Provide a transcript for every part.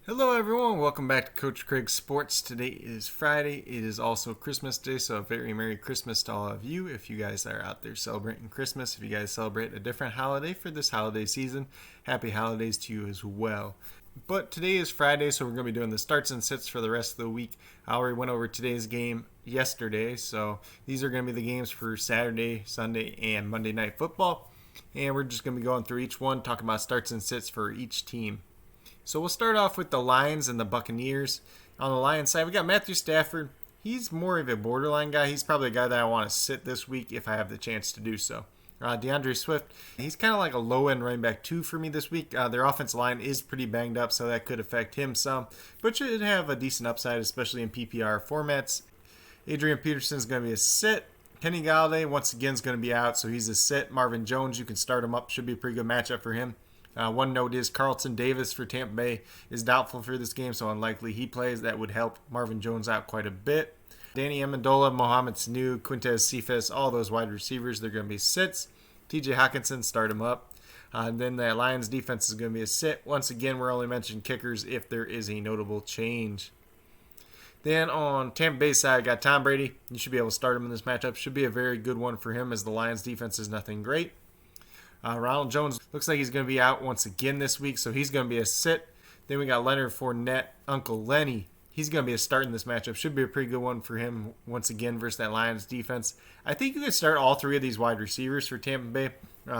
Hello, everyone. Welcome back to Coach Craig Sports. Today is Friday. It is also Christmas Day, so a very Merry Christmas to all of you. If you guys are out there celebrating Christmas, if you guys celebrate a different holiday for this holiday season, happy holidays to you as well. But today is Friday, so we're going to be doing the starts and sits for the rest of the week. I already went over today's game yesterday, so these are going to be the games for Saturday, Sunday, and Monday Night Football. And we're just going to be going through each one, talking about starts and sits for each team. So we'll start off with the Lions and the Buccaneers. On the Lions side, we got Matthew Stafford. He's more of a borderline guy. He's probably a guy that I want to sit this week if I have the chance to do so. DeAndre Swift, he's kind of like a low-end running back 2 for me this week. Their offensive line is pretty banged up, so that could affect him some. But should have a decent upside, especially in PPR formats. Adrian Peterson's going to be a sit. Kenny Galladay, once again, is going to be out, so he's a sit. Marvin Jones, you can start him up. Should be a pretty good matchup for him. One note is Carlton Davis for Tampa Bay is doubtful for this game, so unlikely he plays. That would help Marvin Jones out quite a bit. Danny Amendola, Mohamed Sanu, Quintez Cephas, all those wide receivers, they're going to be sits. TJ Hawkinson, start him up. Then the Lions defense is going to be a sit. Once again, we're only mentioning kickers if there is a notable change. Then on Tampa Bay side, got Tom Brady. You should be able to start him in this matchup. Should be a very good one for him as the Lions defense is nothing great. Ronald Jones looks like he's going to be out once again this week, so he's going to be a sit. Then we got Leonard Fournette, Uncle Lenny. He's going to be a start in this matchup. Should be a pretty good one for him once again versus that Lions defense. I think you can start all three of these wide receivers for Tampa Bay.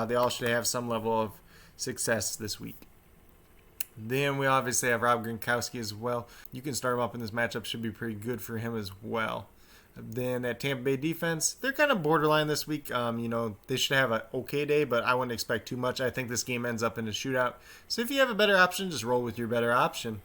They all should have some level of success this week. Then we obviously have Rob Gronkowski as well. You can start him up in this matchup. Should be pretty good for him as well. Then that Tampa Bay defense, they're kind of borderline this week. They should have an okay day, but I wouldn't expect too much. I think this game ends up in a shootout. So if you have a better option, just roll with your better option.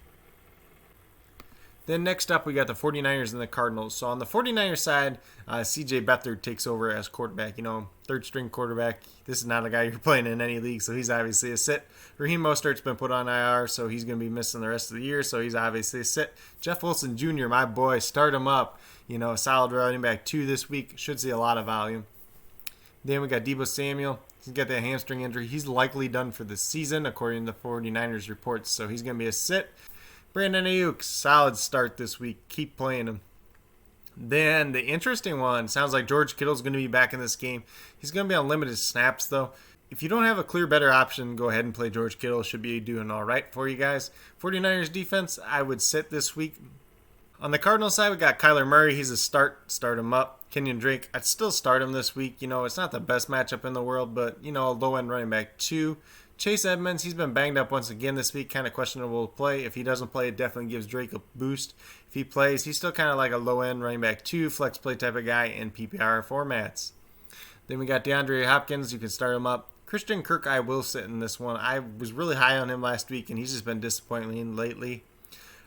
Then next up, we got the 49ers and the Cardinals. So on the 49ers side, C.J. Beathard takes over as quarterback. Third string quarterback. This is not a guy you're playing in any league, so he's obviously a sit. Raheem Mostert's been put on IR, so he's going to be missing the rest of the year, so he's obviously a sit. Jeff Wilson Jr., my boy, start him up. A solid running back 2 this week. Should see a lot of volume. Then we got Deebo Samuel. He's got that hamstring injury. He's likely done for the season, according to the 49ers reports, so he's going to be a sit. Brandon Ayuk, solid start this week. Keep playing him. Then the interesting one, sounds like George Kittle's going to be back in this game. He's going to be on limited snaps, though. If you don't have a clear, better option, go ahead and play George Kittle. Should be doing all right for you guys. 49ers defense, I would sit this week. On the Cardinals side, we got Kyler Murray. He's a start. Start him up. Kenyon Drake, I'd still start him this week. It's not the best matchup in the world, but, a low-end running back 2. Chase Edmonds, he's been banged up once again this week. Kind of questionable to play. If he doesn't play, it definitely gives Drake a boost. If he plays, he's still kind of like a low-end running back 2, flex play type of guy in PPR formats. Then we got DeAndre Hopkins. You can start him up. Christian Kirk, I will sit in this one. I was really high on him last week, and he's just been disappointing lately.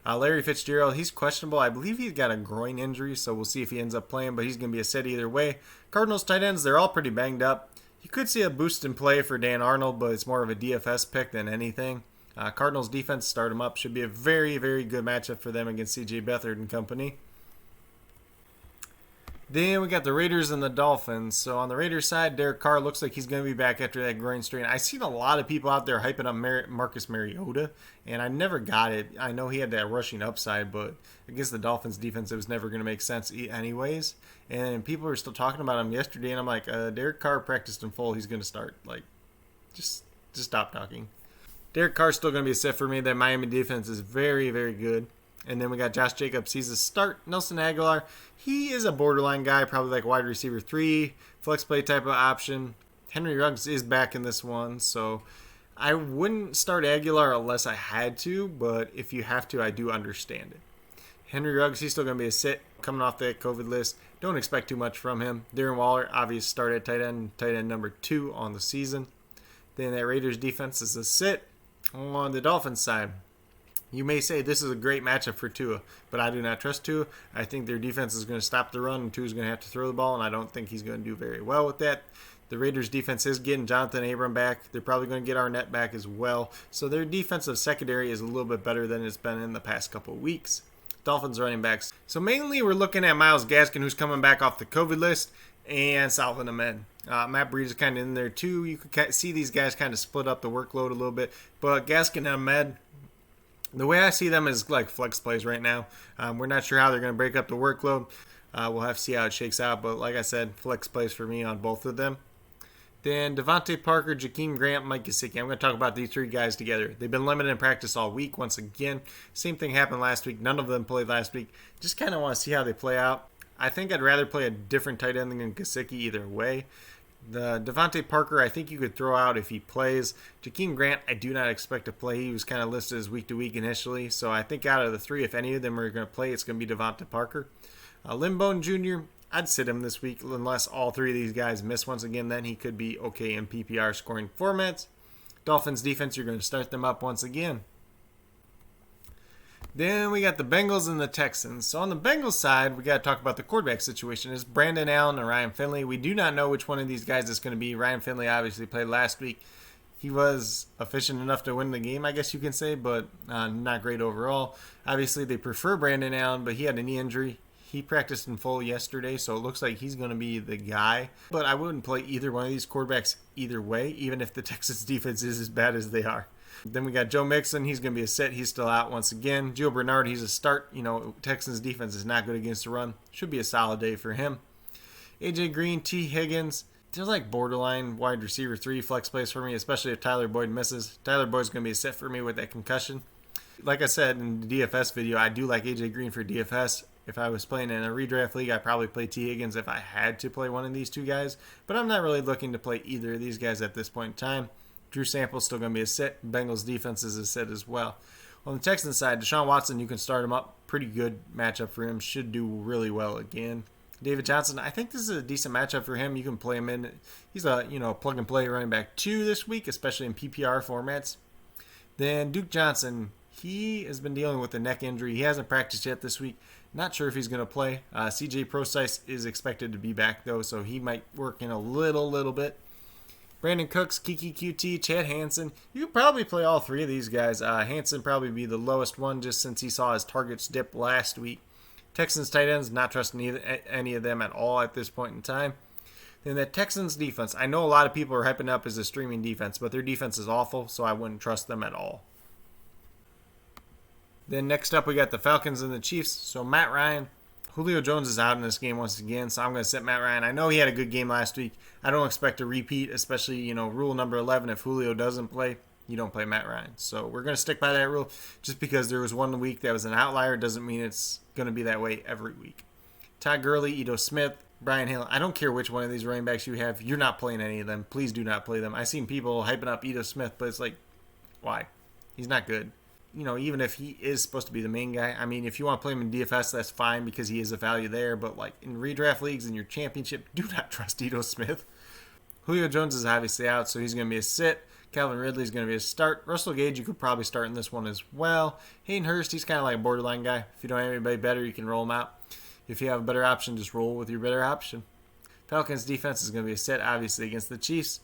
Larry Fitzgerald, he's questionable. I believe he's got a groin injury, so we'll see if he ends up playing, but he's going to be a sit either way. Cardinals tight ends, they're all pretty banged up. You could see a boost in play for Dan Arnold, but it's more of a DFS pick than anything. Cardinals defense, start him up. Should be a very, very good matchup for them against C.J. Beathard and company. Then we got the Raiders and the Dolphins. So on the Raiders side, Derek Carr looks like he's going to be back after that groin strain. I've seen a lot of people out there hyping up Marcus Mariota, and I never got it. I know he had that rushing upside, but against the Dolphins defense, it was never going to make sense anyways. And people were still talking about him yesterday, and I'm like, Derek Carr practiced in full. He's going to start. Just stop talking. Derek Carr's still going to be a sit for me. That Miami defense is very, very good. And then we got Josh Jacobs. He's a start. Nelson Aguilar, he is a borderline guy, probably like wide receiver 3, flex play type of option. Henry Ruggs is back in this one, so I wouldn't start Aguilar unless I had to, but if you have to, I do understand it. Henry Ruggs, he's still going to be a sit, coming off that COVID list. Don't expect too much from him. Darren Waller, obvious start at tight end number 2 on the season. Then that Raiders defense is a sit. On the Dolphins side, you may say this is a great matchup for Tua, but I do not trust Tua. I think their defense is going to stop the run, and Tua's going to have to throw the ball, and I don't think he's going to do very well with that. The Raiders' defense is getting Jonathan Abram back. They're probably going to get Arnett back as well. So their defensive secondary is a little bit better than it's been in the past couple of weeks. Dolphins running backs. So mainly we're looking at Myles Gaskin, who's coming back off the COVID list, and Salvin Ahmed. Matt Breida is kind of in there too. You could see these guys kind of split up the workload a little bit. But Gaskin and Ahmed, The way I see them is like flex plays right now. We're not sure how they're going to break up the workload. We'll have to see how it shakes out. But like I said, flex plays for me on both of them. Then Devontae Parker, Jakeem Grant, Mike Gesicki. I'm going to talk about these three guys together. They've been limited in practice all week once again. Same thing happened last week. None of them played last week. Just kind of want to see how they play out. I think I'd rather play a different tight end than Gesicki either way. The Devontae Parker, I think you could throw out if he plays. Jakeem Grant, I do not expect to play. He was kind of listed as week to week initially. So I think out of the three, if any of them are going to play, it's going to be Devontae Parker. Limbone Jr., I'd sit him this week unless all three of these guys miss once again. Then he could be okay in PPR scoring formats. Dolphins defense, you're going to start them up once again. Then we got the Bengals and the Texans. So on the Bengals side, we got to talk about the quarterback situation. It's Brandon Allen and Ryan Finley. We do not know which one of these guys is going to be. Ryan Finley obviously played last week. He was efficient enough to win the game, I guess you can say, but not great overall. Obviously, they prefer Brandon Allen, but he had a knee injury. He practiced in full yesterday, so it looks like he's going to be the guy. But I wouldn't play either one of these quarterbacks either way, even if the Texans defense is as bad as they are. Then we got Joe Mixon. He's going to be a sit. He's still out once again. Gio Bernard, he's a start. Texans defense is not good against the run. Should be a solid day for him. AJ Green, T. Higgins. They're like borderline wide receiver 3 flex plays for me, especially if Tyler Boyd misses. Tyler Boyd's going to be a sit for me with that concussion. Like I said in the DFS video, I do like AJ Green for DFS. If I was playing in a redraft league, I'd probably play T. Higgins if I had to play one of these two guys. But I'm not really looking to play either of these guys at this point in time. Drew Sample's still going to be a sit. Bengals defense is a sit as well. On the Texans side, Deshaun Watson, you can start him up. Pretty good matchup for him. Should do really well again. David Johnson, I think this is a decent matchup for him. You can play him in. He's a plug and play running back 2 this week, especially in PPR formats. Then Duke Johnson, he has been dealing with a neck injury. He hasn't practiced yet this week. Not sure if he's going to play. CJ Prosise is expected to be back, though, so he might work in a little bit. Brandon Cooks, Kiki QT, Chad Hansen. You could probably play all three of these guys. Hansen probably be the lowest one just since he saw his targets dip last week. Texans tight ends, not trusting any of them at all at this point in time. Then the Texans defense. I know a lot of people are hyping up as a streaming defense, but their defense is awful, so I wouldn't trust them at all. Then next up, we got the Falcons and the Chiefs. So Matt Ryan, Julio Jones is out in this game once again, so I'm going to sit Matt Ryan. I know he had a good game last week. I don't expect a repeat, especially, rule number 11, if Julio doesn't play, you don't play Matt Ryan. So we're going to stick by that rule. Just because there was one week that was an outlier doesn't mean it's going to be that way every week. Todd Gurley, Ito Smith, Brian Hill. I don't care which one of these running backs you have. You're not playing any of them. Please do not play them. I've seen people hyping up Ito Smith, but it's like, why? He's not good. Even if he is supposed to be the main guy, I mean, if you want to play him in DFS, that's fine because he is a value there. But like in redraft leagues in your championship, do not trust Ito Smith. Julio Jones is obviously out, so he's going to be a sit. Calvin Ridley is going to be a start. Russell Gage, you could probably start in this one as well. Hayden Hurst, he's kind of like a borderline guy. If you don't have anybody better, you can roll him out. If you have a better option, just roll with your better option. Falcons defense is going to be a sit, obviously, against the Chiefs.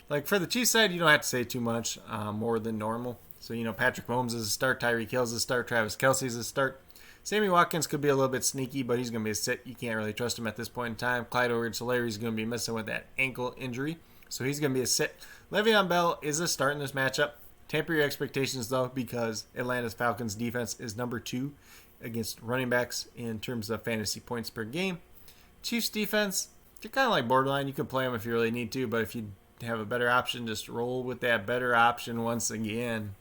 Like for the Chiefs side, you don't have to say too much more than normal. So, Patrick Mahomes is a start, Tyreek Hill is a start, Travis Kelce is a start. Sammy Watkins could be a little bit sneaky, but he's going to be a sit. You can't really trust him at this point in time. Clyde Edwards-Helaire is going to be missing with that ankle injury, so he's going to be a sit. Le'Veon Bell is a start in this matchup. Temper your expectations, though, because Atlanta's Falcons defense is number 2 against running backs in terms of fantasy points per game. Chiefs defense, they're kind of like borderline. You can play them if you really need to, but if you have a better option, just roll with that better option once again.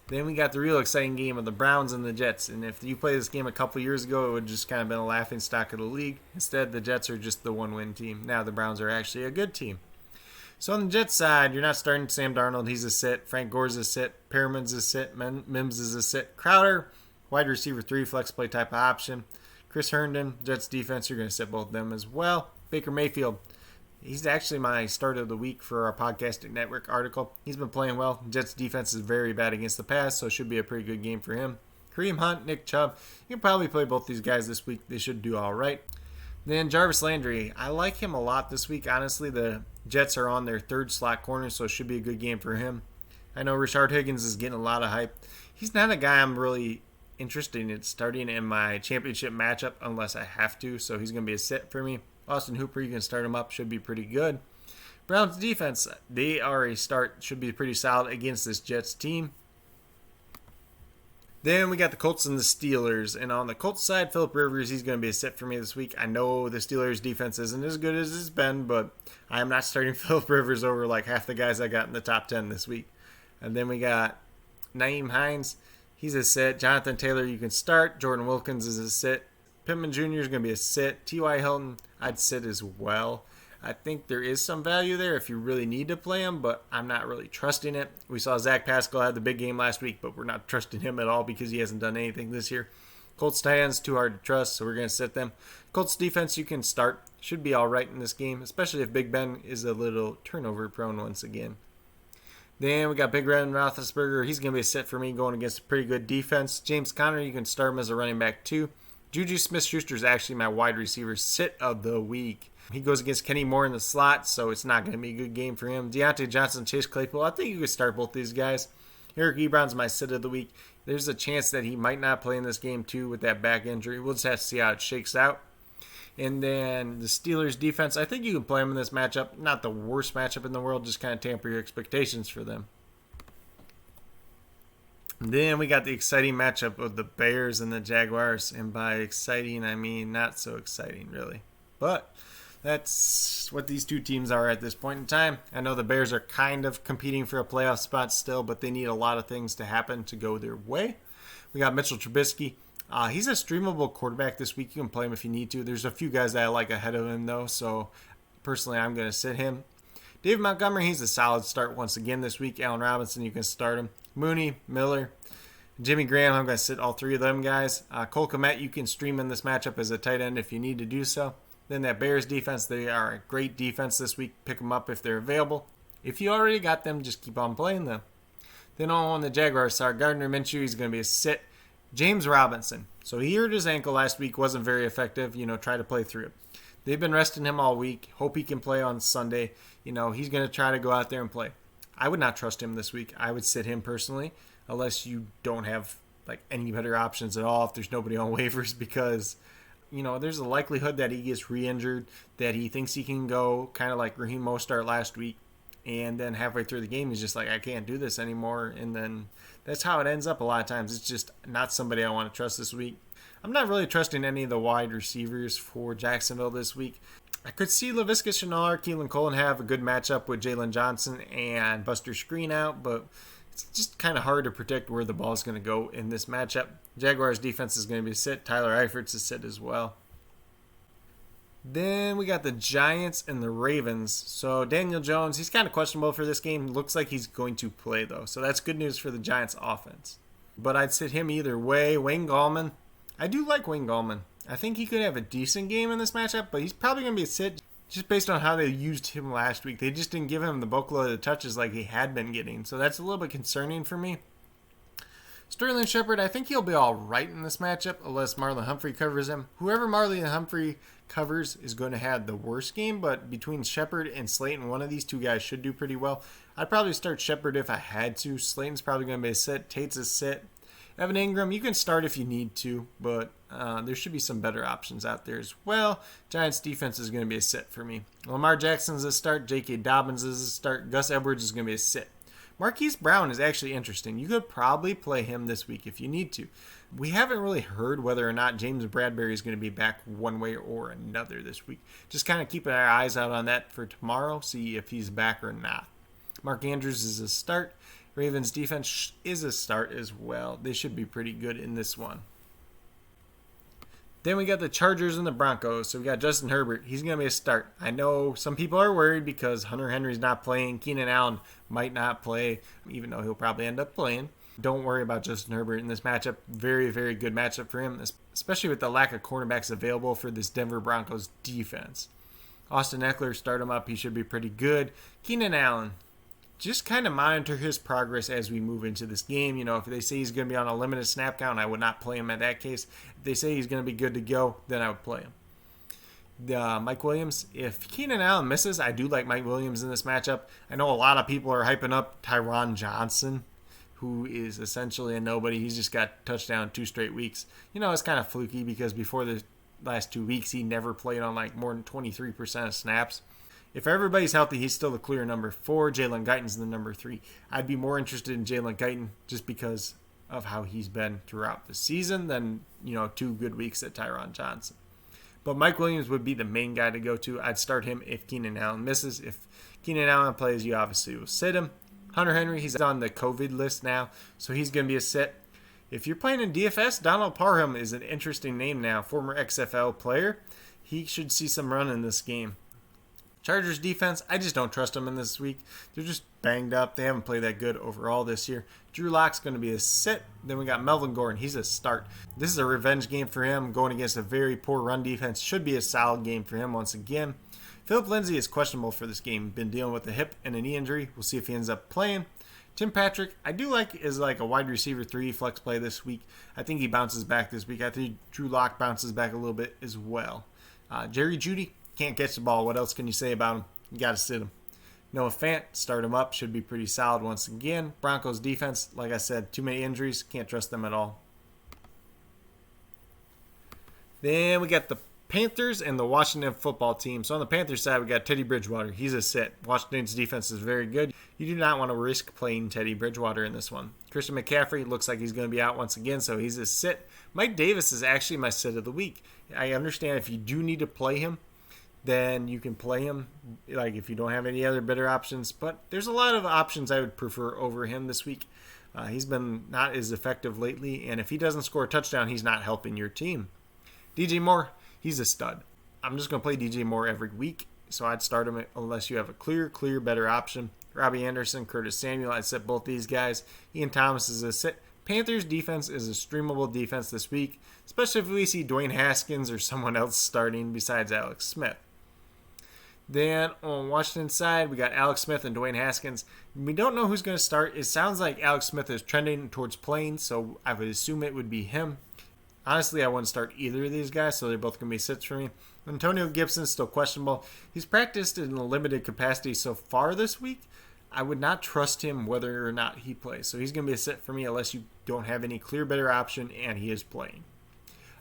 Then we got the real exciting game of the Browns and the Jets. And if you played this game a couple years ago, it would just kind of been a laughing stock of the league. Instead, the Jets are just the one-win team. Now the Browns are actually a good team. So on the Jets side, you're not starting Sam Darnold. He's a sit. Frank Gore's a sit. Perriman's a sit. Mims is a sit. Crowder, wide receiver 3, flex play type of option. Chris Herndon, Jets defense, you're going to sit both of them as well. Baker Mayfield. He's actually my start of the week for our Podcasting Network article. He's been playing well. Jets defense is very bad against the pass, so it should be a pretty good game for him. Kareem Hunt, Nick Chubb. You can probably play both these guys this week. They should do all right. Then Jarvis Landry. I like him a lot this week. Honestly, the Jets are on their 3rd slot corner, so it should be a good game for him. I know Rashard Higgins is getting a lot of hype. He's not a guy I'm really interested in starting in my championship matchup unless I have to, so he's going to be a sit for me. Austin Hooper, you can start him up, should be pretty good. Browns defense, they are a start, should be pretty solid against this Jets team. Then we got the Colts and the Steelers. And on the Colts side, Phillip Rivers, he's going to be a sit for me this week. I know the Steelers' defense isn't as good as it's been, but I am not starting Phillip Rivers over like half the guys I got in the top 10 this week. And then we got Nyheim Hines. He's a sit. Jonathan Taylor, you can start. Jordan Wilkins is a sit. Pittman Jr. is going to be a sit. T.Y. Hilton, I'd sit as well. I think there is some value there if you really need to play him, but I'm not really trusting it. We saw Zach Pascal had the big game last week, but we're not trusting him at all because he hasn't done anything this year. Colts Titans, too hard to trust, so we're going to sit them. Colts defense, you can start. Should be all right in this game, especially if Big Ben is a little turnover prone once again. Then we got Big Red Roethlisberger. He's going to be a sit for me going against a pretty good defense. James Conner, you can start him as a running back too. Juju Smith-Schuster is actually my wide receiver sit of the week. He goes against Kenny Moore in the slot, so it's not going to be a good game for him. Deontay Johnson, Chase Claypool, I think you could start both these guys. Eric Ebron's my sit of the week. There's a chance that he might not play in this game too with that back injury. We'll just have to see how it shakes out. And then the Steelers defense, I think you can play them in this matchup. Not the worst matchup in the world, just kind of tamper your expectations for them. And then we got the exciting matchup of the Bears and the Jaguars. And by exciting, I mean not so exciting, really. But that's what these two teams are at this point in time. I know the Bears are kind of competing for a playoff spot still, but they need a lot of things to happen to go their way. We got Mitchell Trubisky. He's a streamable quarterback this week. You can play him if you need to. There's a few guys that I like ahead of him, though, so personally I'm going to sit him. David Montgomery, he's a solid start once again this week. Allen Robinson, you can start him. Mooney, Miller, Jimmy Graham, I'm going to sit all three of them guys. Cole Kmet, you can stream in this matchup as a tight end if you need to do so. Then that Bears defense, they are a great defense this week. Pick them up if they're available. If you already got them, just keep on playing them. Then on the Jaguars side, Gardner Minshew, he's going to be a sit. James Robinson. So he hurt his ankle last week, wasn't very effective. Try to play through it. They've been resting him all week. Hope he can play on Sunday. He's going to try to go out there and play. I would not trust him this week. I would sit him personally, unless you don't have any better options at all if there's nobody on waivers, because there's a likelihood that he gets re-injured, that he thinks he can go, kind of like Raheem Mostert last week, and then halfway through the game he's just like, I can't do this anymore, and then that's how it ends up a lot of times. It's just not somebody I want to trust this week. I'm not really trusting any of the wide receivers for Jacksonville this week. I could see Laviska Shenault, Keelan Cole have a good matchup with Jalen Johnson and Buster Screen out, but it's just kind of hard to predict where the ball is going to go in this matchup. Jaguars defense is going to be sit. Tyler Eifert's a sit as well. Then we got the Giants and the Ravens. So Daniel Jones, he's kind of questionable for this game. Looks like he's going to play, though. So that's good news for the Giants offense. But I'd sit him either way. Wayne Gallman, I do like Wayne Gallman. I think he could have a decent game in this matchup, but he's probably going to be a sit just based on how they used him last week. They just didn't give him the bulk load of touches like he had been getting. So that's a little bit concerning for me. Sterling Shepard, I think he'll be all right in this matchup unless Marlon Humphrey covers him. Whoever Marlon Humphrey covers is going to have the worst game, but between Shepard and Slayton, one of these two guys should do pretty well. I'd probably start Shepard if I had to. Slayton's probably going to be a sit. Tate's a sit. Evan Ingram, you can start if you need to, but there should be some better options out there as well. Giants defense is going to be a sit for me. Lamar Jackson's a start. J.K. Dobbins is a start. Gus Edwards is going to be a sit. Marquise Brown is actually interesting. You could probably play him this week if you need to. We haven't really heard whether or not James Bradbury is going to be back one way or another this week. Just kind of keeping our eyes out on that for tomorrow, see if he's back or not. Mark Andrews is a start. Ravens defense is a start as well. They should be pretty good in this one. Then we got the Chargers and the Broncos. So we got Justin Herbert. He's going to be a start. I know some people are worried because Hunter Henry's not playing. Keenan Allen might not play, even though he'll probably end up playing. Don't worry about Justin Herbert in this matchup. Very, very good matchup for him, especially with the lack of cornerbacks available for this Denver Broncos defense. Austin Eckler, start him up. He should be pretty good. Keenan Allen, just kind of monitor his progress as we move into this game. If they say he's going to be on a limited snap count, I would not play him in that case. If they say he's going to be good to go, then I would play him. Mike Williams, if Keenan Allen misses, I do like Mike Williams in this matchup. I know a lot of people are hyping up Tyron Johnson, who is essentially a nobody. He's just got touchdown 2 straight weeks. It's kind of fluky because before the last 2 weeks, he never played on more than 23% of snaps. If everybody's healthy, he's still the clear number 4. Jalen Guyton's the number 3. I'd be more interested in Jalen Guyton just because of how he's been throughout the season than, 2 good weeks at Tyron Johnson. But Mike Williams would be the main guy to go to. I'd start him if Keenan Allen misses. If Keenan Allen plays, you obviously will sit him. Hunter Henry, he's on the COVID list now, so he's going to be a sit. If you're playing in DFS, Donald Parham is an interesting name now, former XFL player. He should see some run in this game. Chargers defense, I just don't trust them in this week. They're just banged up. They haven't played that good overall this year. Drew Lock's going to be a sit. Then we got Melvin Gordon. He's a start. This is a revenge game for him. Going against a very poor run defense. Should be a solid game for him once again. Philip Lindsay is questionable for this game. Been dealing with a hip and a knee injury. We'll see if he ends up playing. Tim Patrick, I do like is like a wide receiver 3 flex play this week. I think he bounces back this week. I think Drew Lock bounces back a little bit as well. Jerry Jeudy, can't catch the ball. What else can you say about him? You got to sit him. Noah Fant, start him up. Should be pretty solid once again. Broncos defense, like I said, too many injuries. Can't trust them at all. Then we got the Panthers and the Washington football team. So on the Panthers side, we got Teddy Bridgewater. He's a sit. Washington's defense is very good. You do not want to risk playing Teddy Bridgewater in this one. Christian McCaffrey looks like he's going to be out once again, so he's a sit. Mike Davis is actually my sit of the week. I understand if you do need to play him, then you can play him, like if you don't have any other better options. But there's a lot of options I would prefer over him this week. He's been not as effective lately, and if he doesn't score a touchdown, he's not helping your team. DJ Moore, he's a stud. I'm just going to play DJ Moore every week, so I'd start him unless you have a clear, better option. Robbie Anderson, Curtis Samuel, I'd set both these guys. Ian Thomas is a sit. Panthers defense is a streamable defense this week, especially if we see Dwayne Haskins or someone else starting besides Alex Smith. Then on Washington's side, we got Alex Smith and Dwayne Haskins. We don't know who's going to start. It sounds like Alex Smith is trending towards playing, so I would assume it would be him. Honestly, I wouldn't start either of these guys, so they're both going to be sits for me. Antonio Gibson's still questionable. He's practiced in a limited capacity so far this week. I would not trust him whether or not he plays. So he's going to be a sit for me unless you don't have any clear better option and he is playing.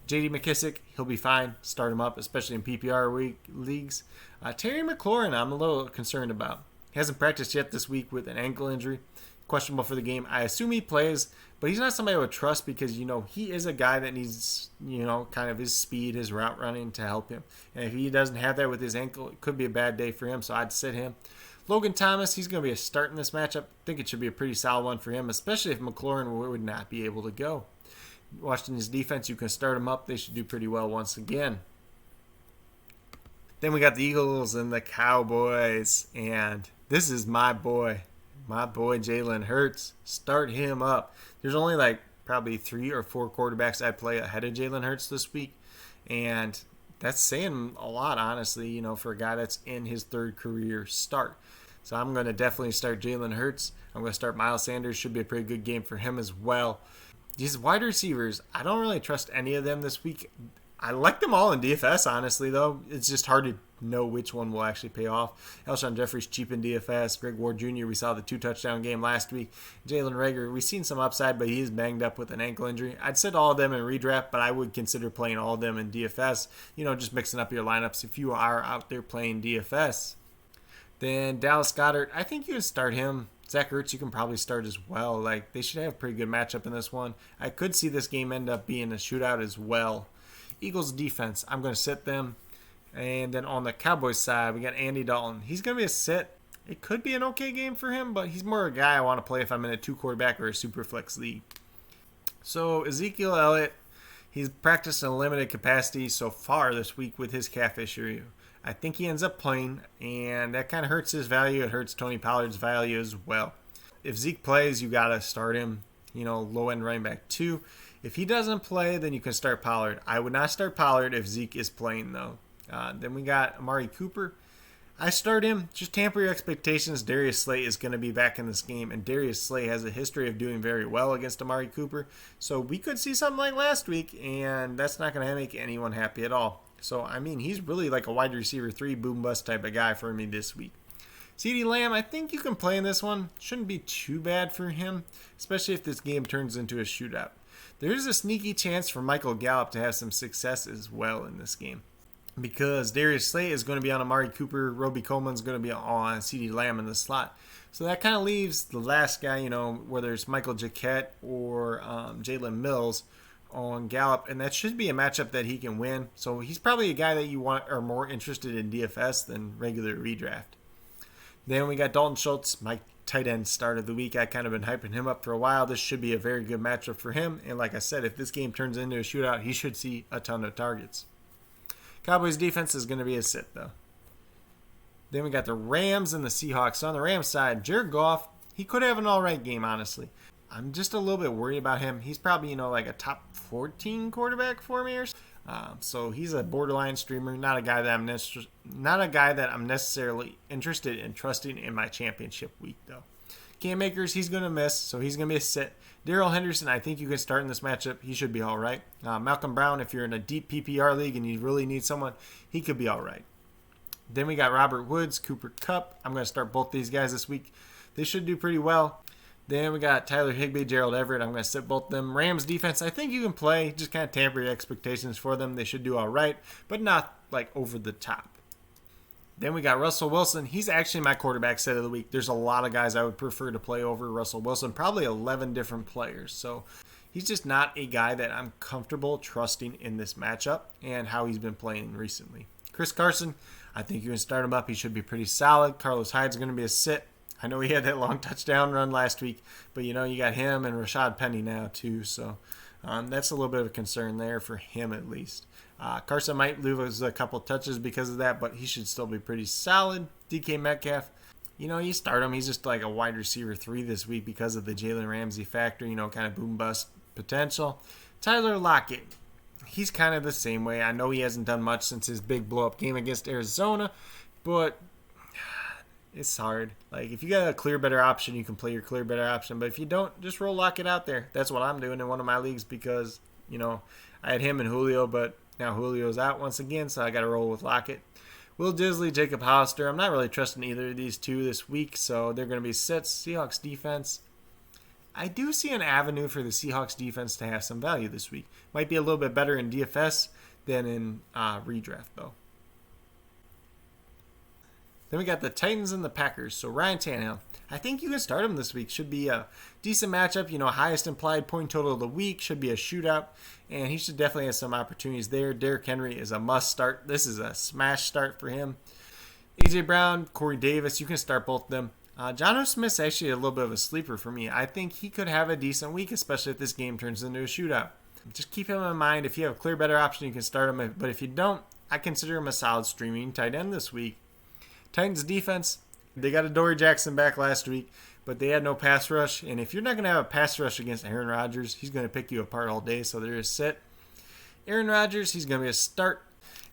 J.D. McKissick, he'll be fine. Start him up, especially in PPR leagues. Terry McLaurin, I'm a little concerned about. He hasn't practiced yet this week with an ankle injury. Questionable for the game. I assume he plays, but he's not somebody I would trust because, he is a guy that needs, kind of his speed, his route running to help him. And if he doesn't have that with his ankle, it could be a bad day for him, so I'd sit him. Logan Thomas, he's going to be a start in this matchup. I think it should be a pretty solid one for him, especially if McLaurin would not be able to go. Washington's defense, you can start them up. They should do pretty well once again. Then we got the Eagles and the Cowboys, and this is my boy Jalen Hurts. Start him up. There's only probably 3 or 4 quarterbacks I play ahead of Jalen Hurts this week, and that's saying a lot, honestly, for a guy that's in his 3rd career start. So I'm going to definitely start Jalen Hurts. I'm going to start Miles Sanders. Should be a pretty good game for him as well. These wide receivers, I don't really trust any of them this week. I like them all in DFS, honestly, though. It's just hard to know which one will actually pay off. Alshon Jeffrey's cheap in DFS. Greg Ward Jr., we saw the 2-touchdown game last week. Jalen Reagor, we've seen some upside, but he's banged up with an ankle injury. I'd sit all of them in redraft, but I would consider playing all of them in DFS. Just mixing up your lineups if you are out there playing DFS. Then Dallas Goedert, I think you can start him. Zach Ertz, you can probably start as well. They should have a pretty good matchup in this one. I could see this game end up being a shootout as well. Eagles defense, I'm going to sit them. And then on the Cowboys side, we got Andy Dalton. He's going to be a sit. It could be an okay game for him, but he's more a guy I want to play if I'm in a 2-quarterback or a super flex league. So Ezekiel Elliott, he's practiced in a limited capacity so far this week with his calf issue. I think he ends up playing, and that kind of hurts his value. It hurts Tony Pollard's value as well. If Zeke plays, you got to start him, low-end running back 2. If he doesn't play, then you can start Pollard. I would not start Pollard if Zeke is playing, though. Then we got Amari Cooper. I start him. Just tamper your expectations. Darius Slay is going to be back in this game, and Darius Slay has a history of doing very well against Amari Cooper. So we could see something like last week, and that's not going to make anyone happy at all. So, he's really like a wide receiver 3 boom-bust type of guy for me this week. CeeDee Lamb, I think you can play in this one. Shouldn't be too bad for him, especially if this game turns into a shootout. There is a sneaky chance for Michael Gallup to have some success as well in this game. because Darius Slay is going to be on Amari Cooper, Roby Coleman's going to be on CeeDee Lamb in the slot. So that kind of leaves the last guy, whether it's Michael Jacquet or Jalen Mills on Gallup, and that should be a matchup that he can win. So he's probably a guy that you are more interested in DFS than regular redraft. Then we got Dalton Schultz, my tight end start of the week. I kind of been hyping him up for a while. This should be a very good matchup for him. And like I said, if this game turns into a shootout, he should see a ton of targets. Cowboys defense is going to be a sit, though. Then we got the Rams and the Seahawks. So on the Rams side, Jared Goff, he could have an all right game, honestly. I'm just a little bit worried about him. He's probably, like a top 14 quarterback for me or so. So he's a borderline streamer, not a guy that I'm necessarily interested in trusting in my championship week, though. Cam Akers, he's going to miss, so he's going to be a sit. Darrell Henderson, I think you can start in this matchup. He should be all right. Malcolm Brown, if you're in a deep PPR league and you really need someone, he could be all right. Then we got Robert Woods, Cooper Kupp. I'm going to start both these guys this week. They should do pretty well. Then we got Tyler Higbee, Gerald Everett. I'm going to sit both of them. Rams defense, I think you can play. Just kind of tamper your expectations for them. They should do all right, but not like over the top. Then we got Russell Wilson. He's actually my quarterback set of the week. There's a lot of guys I would prefer to play over Russell Wilson, probably 11 different players. So he's just not a guy that I'm comfortable trusting in this matchup and how he's been playing recently. Chris Carson, I think you can start him up. He should be pretty solid. Carlos Hyde's going to be a sit. I know he had that long touchdown run last week, but you got him and Rashad Penny now too. So that's a little bit of a concern there for him at least. Carson might lose a couple touches because of that, but he should still be pretty solid. DK Metcalf, you start him. He's just like a wide receiver 3 this week because of the Jalen Ramsey factor, kind of boom bust potential. Tyler Lockett, he's kind of the same way. I know he hasn't done much since his big blow-up game against Arizona, but it's hard. Like, if you got a clear better option, you can play your clear better option. But if you don't, just roll Lockett out there. That's what I'm doing in one of my leagues because, I had him and Julio, but now Julio's out once again, so I got to roll with Lockett. Will Disley, Jacob Hollister. I'm not really trusting either of these two this week, so they're going to be sits. Seahawks defense. I do see an avenue for the Seahawks defense to have some value this week. Might be a little bit better in DFS than in redraft, though. Then we got the Titans and the Packers. So Ryan Tannehill, I think you can start him this week. Should be a decent matchup. Highest implied point total of the week. Should be a shootout. And he should definitely have some opportunities there. Derrick Henry is a must start. This is a smash start for him. A.J. Brown, Corey Davis, you can start both of them. Jonnu Smith's actually a little bit of a sleeper for me. I think he could have a decent week, especially if this game turns into a shootout. Just keep him in mind. If you have a clear better option, you can start him. But if you don't, I consider him a solid streaming tight end this week. Titans defense, they got Adoree Jackson back last week, but they had no pass rush. And if you're not going to have a pass rush against Aaron Rodgers, he's going to pick you apart all day, so there is sit. Aaron Rodgers, he's going to be a start.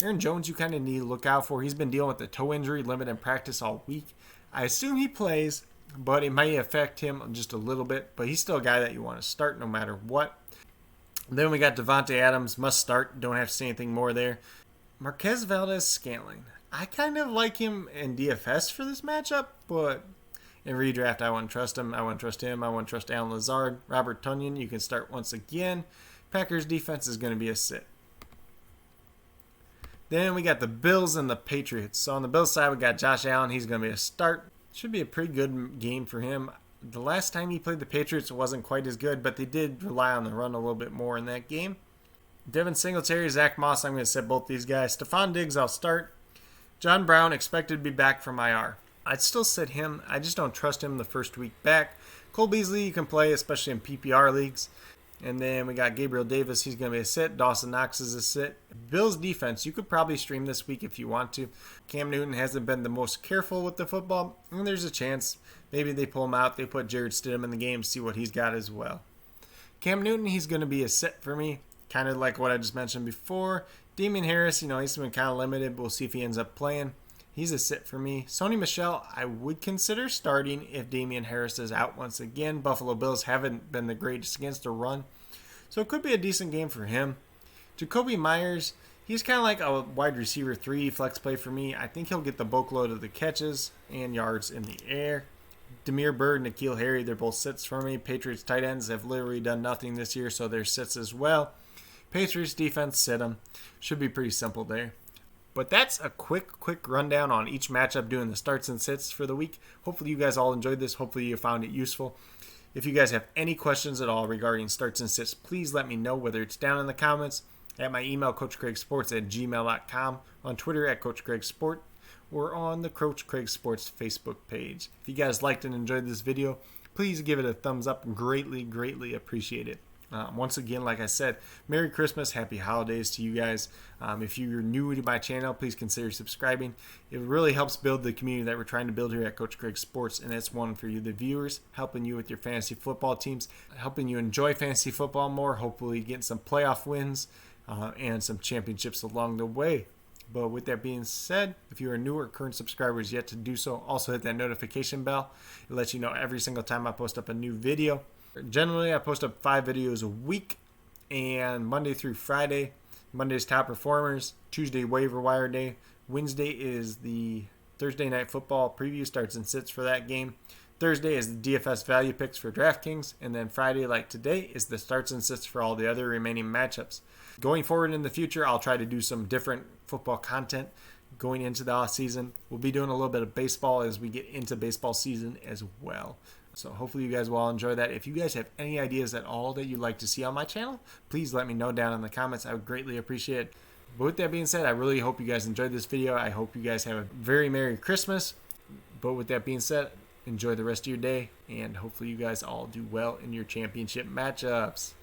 Aaron Jones, you kind of need to look out for. He's been dealing with the toe injury, limited practice all week. I assume he plays, but it might affect him just a little bit. But he's still a guy that you want to start no matter what. Then we got Devontae Adams, must start. Don't have to say anything more there. Marquez Valdes-Scantling. I kind of like him in DFS for this matchup, but in redraft, I wouldn't trust him. I wouldn't trust him. I wouldn't trust Alan Lazard. Robert Tonyan, you can start once again. Packers defense is going to be a sit. Then we got the Bills and the Patriots. So on the Bills side, we got Josh Allen. He's going to be a start. Should be a pretty good game for him. The last time he played the Patriots, it wasn't quite as good, but they did rely on the run a little bit more in that game. Devin Singletary, Zach Moss, I'm going to set both these guys. Stephon Diggs, I'll start. John Brown, expected to be back from IR. I'd still sit him. I just don't trust him the first week back. Cole Beasley, you can play, especially in PPR leagues. And then we got Gabriel Davis. He's going to be a sit. Dawson Knox is a sit. Bills defense, you could probably stream this week if you want to. Cam Newton hasn't been the most careful with the football. And there's a chance maybe they pull him out. They put Jared Stidham in the game, see what he's got as well. Cam Newton, he's going to be a sit for me. Kind of like what I just mentioned before. Damian Harris, he's been kind of limited, but we'll see if he ends up playing. He's a sit for me. Sony Michel, I would consider starting if Damian Harris is out once again. Buffalo Bills haven't been the greatest against the run, so it could be a decent game for him. Jacoby Myers, he's kind of like a wide receiver 3 flex play for me. I think he'll get the bulk load of the catches and yards in the air. Damiere Byrd, N'Keal Harry, they're both sits for me. Patriots tight ends have literally done nothing this year, so they're sits as well. Patriots defense, sit them. Should be pretty simple there. But that's a quick rundown on each matchup, doing the starts and sits for the week. Hopefully you guys all enjoyed this. Hopefully you found it useful. If you guys have any questions at all regarding starts and sits, please let me know, whether it's down in the comments, at my email, coachcraigsports@gmail.com, on Twitter at coachcraigsport, or on the Coach Craig Sports Facebook page. If you guys liked and enjoyed this video, please give it a thumbs up. Greatly appreciate it. Once again, like I said, Merry Christmas, Happy Holidays to you guys. If you're new to my channel, please consider subscribing. It really helps build the community that we're trying to build here at Coach Craig Sports, and that's one for you, the viewers, helping you with your fantasy football teams, helping you enjoy fantasy football more, hopefully getting some playoff wins and some championships along the way. But with that being said, if you are new or current subscribers yet to do so, also hit that notification bell. It lets you know every single time I post up a new video. Generally, I post up 5 videos a week, and Monday through Friday. Monday's top performers, Tuesday waiver wire day, Wednesday is the Thursday night football preview, starts and sits for that game. Thursday is the DFS value picks for DraftKings, and then Friday, like today, is the starts and sits for all the other remaining matchups. Going forward in the future, I'll try to do some different football content going into the off season. We'll be doing a little bit of baseball as we get into baseball season as well. So hopefully you guys will all enjoy that. If you guys have any ideas at all that you'd like to see on my channel, please let me know down in the comments. I would greatly appreciate it. But with that being said, I really hope you guys enjoyed this video. I hope you guys have a very Merry Christmas. But with that being said, enjoy the rest of your day, and hopefully you guys all do well in your championship matchups.